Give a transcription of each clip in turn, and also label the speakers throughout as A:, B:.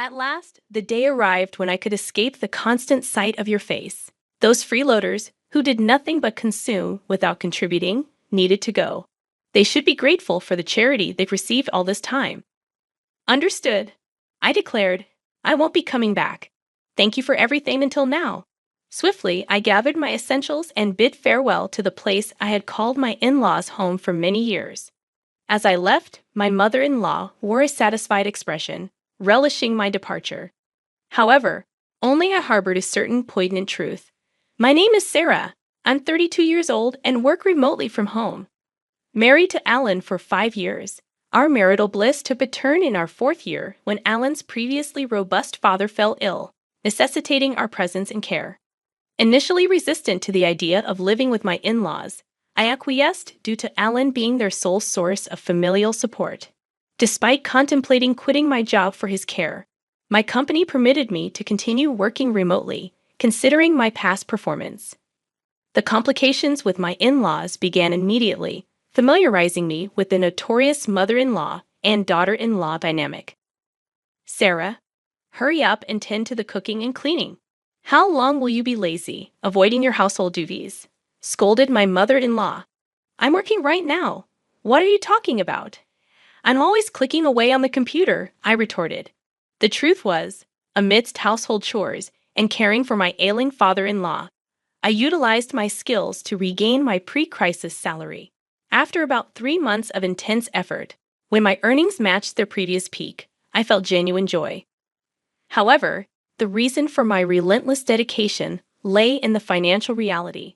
A: At last, the day arrived when I could escape the constant sight of your face. Those freeloaders, who did nothing but consume without contributing, needed to go. They should be grateful for the charity they've received all this time. Understood, I declared. I won't be coming back. Thank you for everything until now. Swiftly, I gathered my essentials and bid farewell to the place I had called my in-laws' home for many years. As I left, my mother-in-law wore a satisfied expression, relishing my departure. However, only I harbored a certain poignant truth. My name is Sarah. I'm 32 years old and work remotely from home. Married to Alan for 5 years. Our marital bliss took a turn in our 4th year when Alan's previously robust father fell ill, necessitating our presence and care. Initially resistant to the idea of living with my in-laws, I acquiesced due to Alan being their sole source of familial support. Despite contemplating quitting my job for his care, my company permitted me to continue working remotely, considering my past performance. The complications with my in-laws began immediately, familiarizing me with the notorious mother-in-law and daughter-in-law dynamic. Sarah, hurry up and tend to the cooking and cleaning. How long will you be lazy, avoiding your household duties? Scolded my mother-in-law. I'm working right now. What are you talking about? I'm always clicking away on the computer, I retorted. The truth was, amidst household chores and caring for my ailing father-in-law, I utilized my skills to regain my pre-crisis salary. After about 3 months of intense effort, when my earnings matched their previous peak, I felt genuine joy. However, the reason for my relentless dedication lay in the financial reality.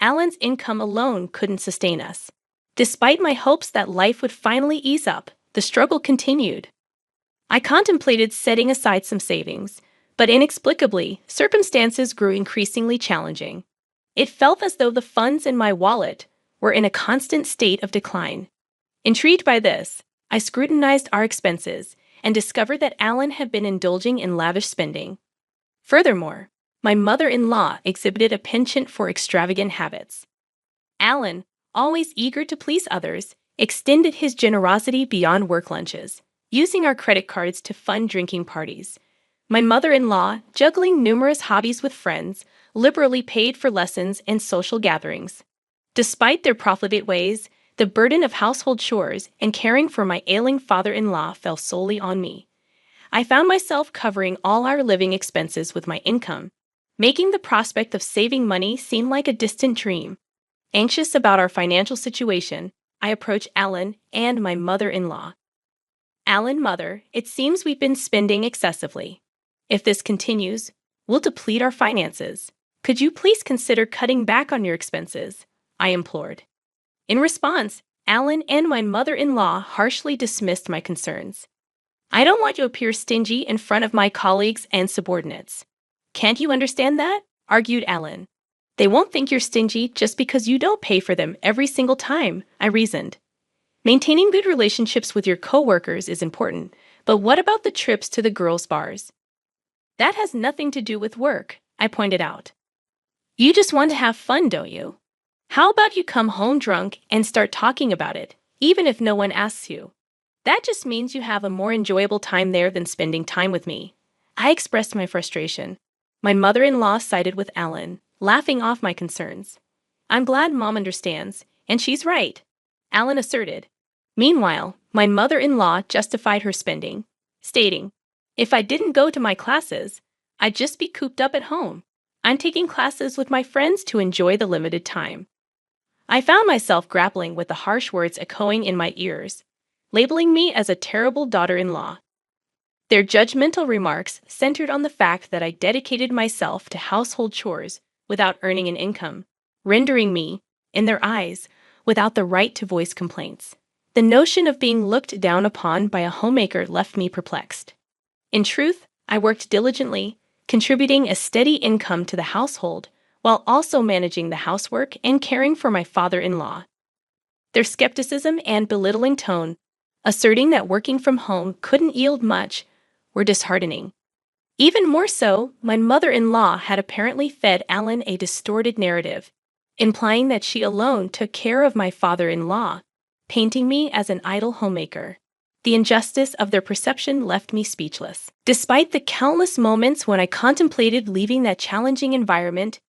A: Alan's income alone couldn't sustain us. Despite my hopes that life would finally ease up, the struggle continued. I contemplated setting aside some savings, but inexplicably, circumstances grew increasingly challenging. It felt as though the funds in my wallet were in a constant state of decline. Intrigued by this, I scrutinized our expenses and discovered that Alan had been indulging in lavish spending. Furthermore, my mother-in-law exhibited a penchant for extravagant habits. Alan, always eager to please others, extended his generosity beyond work lunches, using our credit cards to fund drinking parties. My mother-in-law, juggling numerous hobbies with friends, liberally paid for lessons and social gatherings. Despite their profligate ways, the burden of household chores and caring for my ailing father-in-law fell solely on me. I found myself covering all our living expenses with my income, making the prospect of saving money seem like a distant dream. Anxious about our financial situation, I approached Alan and my mother-in-law. Alan, mother, it seems we've been spending excessively. If this continues, we'll deplete our finances. Could you please consider cutting back on your expenses? I implored. In response, Alan and my mother-in-law harshly dismissed my concerns. I don't want to appear stingy in front of my colleagues and subordinates. Can't you understand that? Argued Alan. They won't think you're stingy just because you don't pay for them every single time, I reasoned. Maintaining good relationships with your coworkers is important, but what about the trips to the girls' bars? That has nothing to do with work, I pointed out. You just want to have fun, don't you? How about you come home drunk and start talking about it, even if no one asks you? That just means you have a more enjoyable time there than spending time with me. I expressed my frustration. My mother-in-law sided with Alan, laughing off my concerns. I'm glad Mom understands, and she's right, Alan asserted. Meanwhile, my mother-in-law justified her spending, stating, if I didn't go to my classes, I'd just be cooped up at home. I'm taking classes with my friends to enjoy the limited time. I found myself grappling with the harsh words echoing in my ears, labeling me as a terrible daughter-in-law. Their judgmental remarks centered on the fact that I dedicated myself to household chores without earning an income, rendering me, in their eyes, without the right to voice complaints. The notion of being looked down upon by a homemaker left me perplexed. In truth, I worked diligently, contributing a steady income to the household, while also managing the housework and caring for my father-in-law. Their skepticism and belittling tone, asserting that working from home couldn't yield much, were disheartening. Even more so, my mother-in-law had apparently fed Alan a distorted narrative, implying that she alone took care of my father-in-law, painting me as an idle homemaker. The injustice of their perception left me speechless. Despite the countless moments when I contemplated leaving that challenging environment,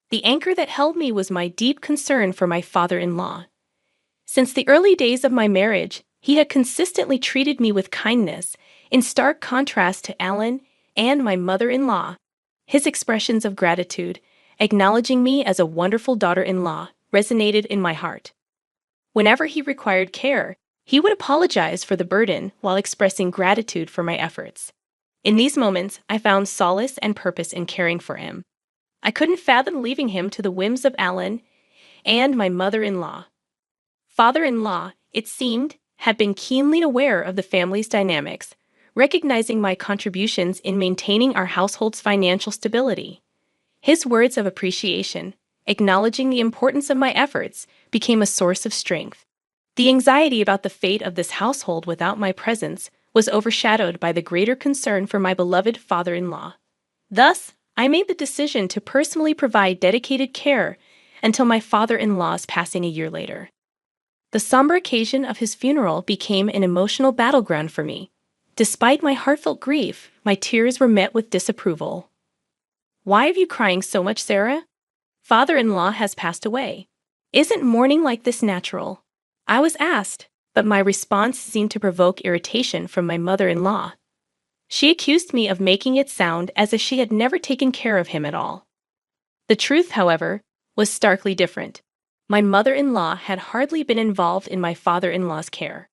A: the anchor that held me was my deep concern for my father-in-law. Since the early days of my marriage, he had consistently treated me with kindness, in stark contrast to Alan and my mother-in-law. His expressions of gratitude, acknowledging me as a wonderful daughter-in-law, resonated in my heart. Whenever he required care, he would apologize for the burden while expressing gratitude for my efforts. In these moments, I found solace and purpose in caring for him. I couldn't fathom leaving him to the whims of Alan and my mother-in-law. Father-in-law, it seemed, had been keenly aware of the family's dynamics, recognizing my contributions in maintaining our household's financial stability. His words of appreciation, acknowledging the importance of my efforts, became a source of strength. The anxiety about the fate of this household without my presence was overshadowed by the greater concern for my beloved father-in-law. Thus, I made the decision to personally provide dedicated care until my father-in-law's passing a year later. The somber occasion of his funeral became an emotional battleground for me. Despite my heartfelt grief, my tears were met with disapproval. "Why are you crying so much, Sarah? Father-in-law has passed away. Isn't mourning like this natural?" I was asked, but my response seemed to provoke irritation from my mother-in-law. She accused me of making it sound as if she had never taken care of him at all. The truth, however, was starkly different. My mother-in-law had hardly been involved in my father-in-law's care.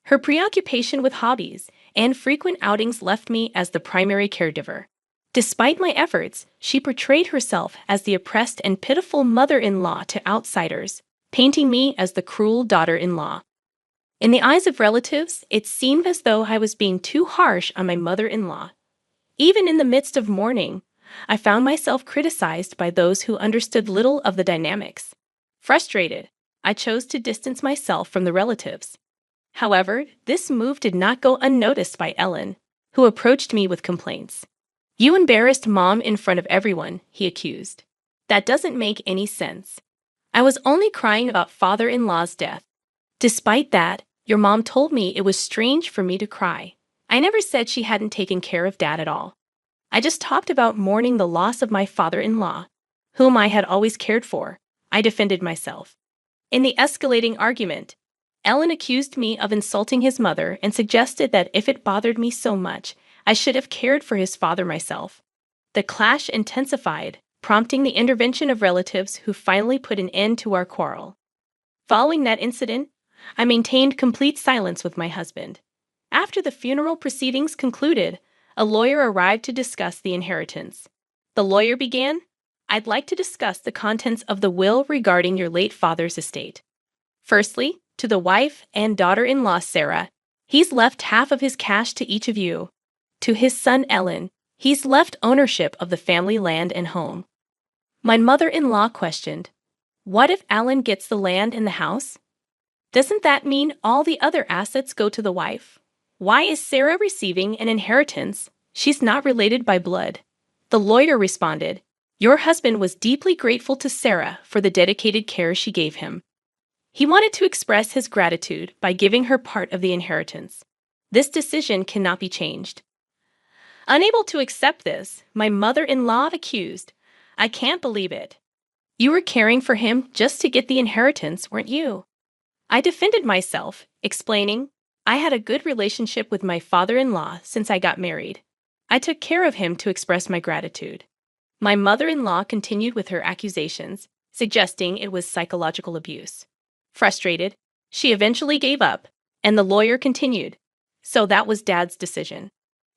A: Her preoccupation with hobbies and frequent outings left me as the primary caregiver. Despite my efforts, she portrayed herself as the oppressed and pitiful mother-in-law to outsiders, painting me as the cruel daughter-in-law. In the eyes of relatives, it seemed as though I was being too harsh on my mother-in-law. Even in the midst of mourning, I found myself criticized by those who understood little of the dynamics. Frustrated, I chose to distance myself from the relatives. However, this move did not go unnoticed by Ellen, who approached me with complaints. "You embarrassed Mom in front of everyone," he accused. "That doesn't make any sense. I was only crying about father-in-law's death. Despite that, your mom told me it was strange for me to cry. I never said she hadn't taken care of Dad at all. I just talked about mourning the loss of my father-in-law, whom I had always cared for," I defended myself. In the escalating argument, Ellen accused me of insulting his mother and suggested that if it bothered me so much, I should have cared for his father myself. The clash intensified, prompting the intervention of relatives who finally put an end to our quarrel. Following that incident, I maintained complete silence with my husband. After the funeral proceedings concluded, a lawyer arrived to discuss the inheritance. The lawyer began, "I'd like to discuss the contents of the will regarding your late father's estate. Firstly, to the wife and daughter-in-law Sarah, he's left half of his cash to each of you. To his son Ellen, he's left ownership of the family land and home." My mother-in-law questioned, "What if Alan gets the land and the house? Doesn't that mean all the other assets go to the wife? Why is Sarah receiving an inheritance? She's not related by blood." The lawyer responded, "Your husband was deeply grateful to Sarah for the dedicated care she gave him. He wanted to express his gratitude by giving her part of the inheritance. This decision cannot be changed." Unable to accept this, my mother-in-law accused, "I can't believe it. You were caring for him just to get the inheritance, weren't you?" I defended myself, explaining, "I had a good relationship with my father-in-law since I got married. I took care of him to express my gratitude." My mother-in-law continued with her accusations, suggesting it was psychological abuse. Frustrated, she eventually gave up, and the lawyer continued, "So that was Dad's decision.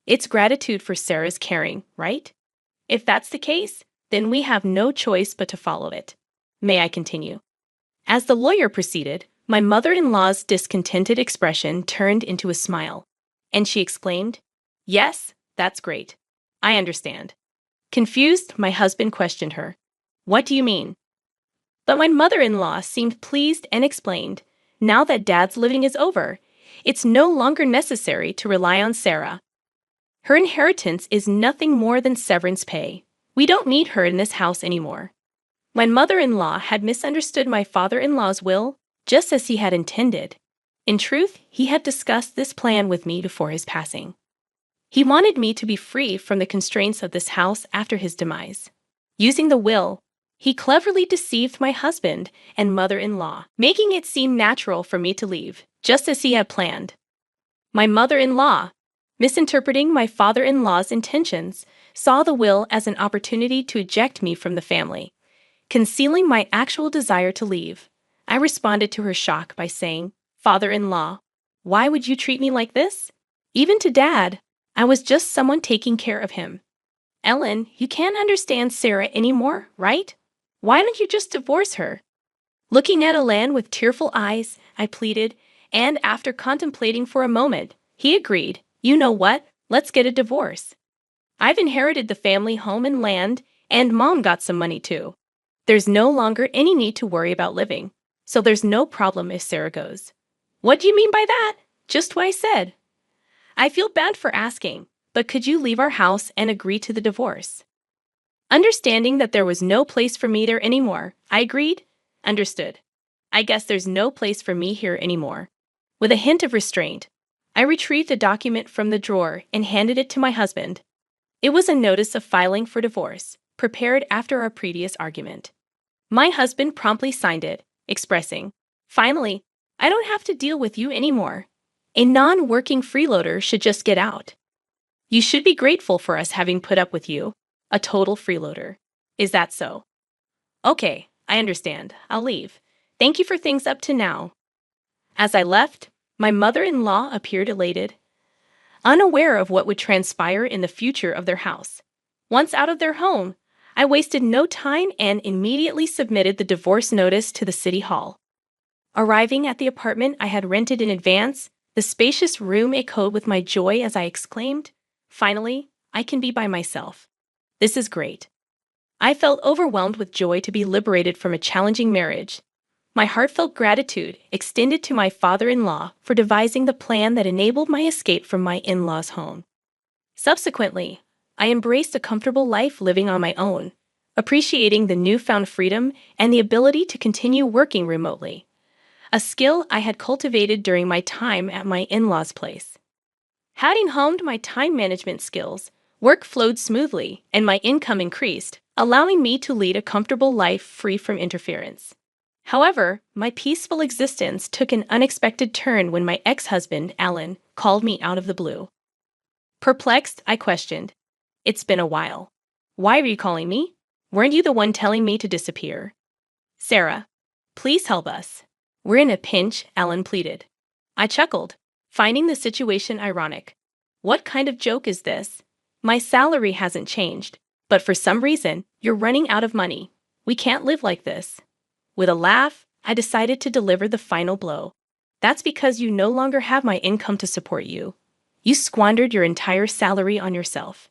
A: It's gratitude for Sarah's caring, right? If that's the case, then we have no choice but to follow it. May I continue?" As the lawyer proceeded, my mother-in-law's discontented expression turned into a smile, and she exclaimed, "Yes, that's great. I understand." Confused, my husband questioned her, "What do you mean?" But my mother-in-law seemed pleased and explained, "Now that Dad's living is over, it's no longer necessary to rely on Sarah. Her inheritance is nothing more than severance pay. We don't need her in this house anymore." My mother-in-law had misunderstood my father-in-law's will, just as he had intended. In truth, he had discussed this plan with me before his passing. He wanted me to be free from the constraints of this house after his demise. Using the will, he cleverly deceived my husband and mother-in-law, making it seem natural for me to leave, just as he had planned. My mother-in-law, misinterpreting my father-in-law's intentions, saw the will as an opportunity to eject me from the family, concealing my actual desire to leave. I responded to her shock by saying, "Father-in-law, why would you treat me like this? Even to Dad, I was just someone taking care of him." "Ellen, you can't understand Sarah anymore, right? Why don't you just divorce her?" Looking at Alan with tearful eyes, I pleaded, and after contemplating for a moment, he agreed. "You know what? Let's get a divorce. I've inherited the family home and land, and Mom got some money too. There's no longer any need to worry about living, so there's no problem if Sarah goes." "What do you mean by that?" "Just what I said. I feel bad for asking, but could you leave our house and agree to the divorce?" Understanding that there was no place for me there anymore, I agreed. "Understood. I guess there's no place for me here anymore." With a hint of restraint, I retrieved a document from the drawer and handed it to my husband. It was a notice of filing for divorce, prepared after our previous argument. My husband promptly signed it, expressing, "Finally, I don't have to deal with you anymore. A non-working freeloader should just get out. You should be grateful for us having put up with you, a total freeloader. Is that so?" "Okay, I understand. I'll leave. Thank you for things up to now." As I left, my mother-in-law appeared elated, unaware of what would transpire in the future of their house. Once out of their home, I wasted no time and immediately submitted the divorce notice to the city hall. Arriving at the apartment I had rented in advance, the spacious room echoed with my joy as I exclaimed, "Finally, I can be by myself. This is great." I felt overwhelmed with joy to be liberated from a challenging marriage. My heartfelt gratitude extended to my father-in-law for devising the plan that enabled my escape from my in-laws' home. Subsequently, I embraced a comfortable life living on my own, appreciating the newfound freedom and the ability to continue working remotely, a skill I had cultivated during my time at my in-laws' place. Having honed my time management skills, work flowed smoothly and my income increased, allowing me to lead a comfortable life free from interference. However, my peaceful existence took an unexpected turn when my ex-husband, Alan, called me out of the blue. Perplexed, I questioned, "It's been a while. Why are you calling me? Weren't you the one telling me to disappear?" "Sarah, please help us. We're in a pinch," Alan pleaded. I chuckled, finding the situation ironic. "What kind of joke is this? My salary hasn't changed, but for some reason, you're running out of money. We can't live like this." With a laugh, I decided to deliver the final blow. "That's because you no longer have my income to support you. You squandered your entire salary on yourself.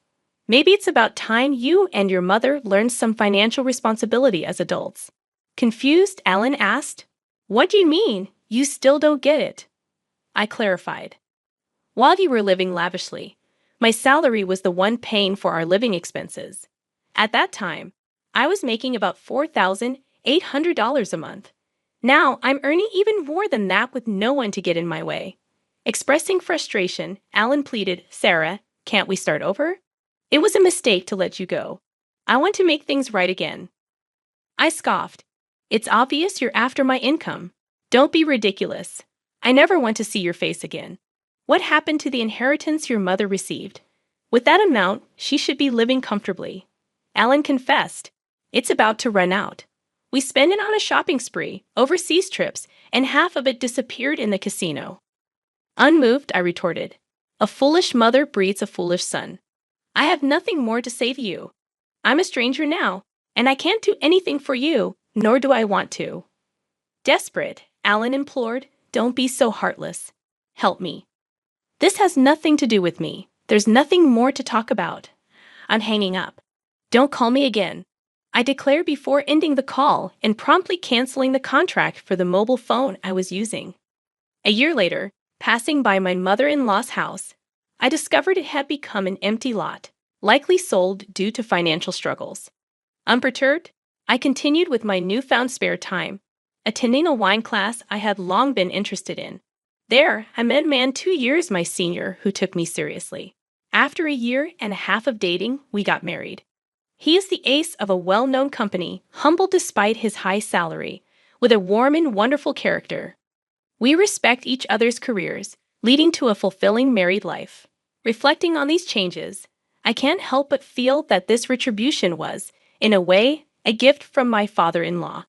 A: Maybe it's about time you and your mother learned some financial responsibility as adults." Confused, Alan asked, "What do you mean? You still don't get it?" I clarified. "While you were living lavishly, my salary was the one paying for our living expenses. At that time, I was making about $4,800 a month. Now I'm earning even more than that with no one to get in my way." Expressing frustration, Alan pleaded, "Sarah, can't we start over? It was a mistake to let you go. I want to make things right again." I scoffed. "It's obvious you're after my income. Don't be ridiculous. I never want to see your face again. What happened to the inheritance your mother received? With that amount, she should be living comfortably." Alan confessed, "It's about to run out. We spent it on a shopping spree, overseas trips, and half of it disappeared in the casino." Unmoved, I retorted, "A foolish mother breeds a foolish son. I have nothing more to say to you. I'm a stranger now, and I can't do anything for you, nor do I want to." Desperate, Alan implored, "Don't be so heartless. Help me. This has nothing to do with me. There's nothing more to talk about. I'm hanging up. Don't call me again," I declared before ending the call and promptly canceling the contract for the mobile phone I was using. A year later, passing by my mother-in-law's house, I discovered it had become an empty lot, likely sold due to financial struggles. Unperturbed, I continued with my newfound spare time, attending a wine class I had long been interested in. There, I met a man 2 years my senior who took me seriously. After a year and a half of dating, we got married. He is the ace of a well-known company, humble despite his high salary, with a warm and wonderful character. We respect each other's careers, leading to a fulfilling married life. Reflecting on these changes, I can't help but feel that this retribution was, in a way, a gift from my father-in-law.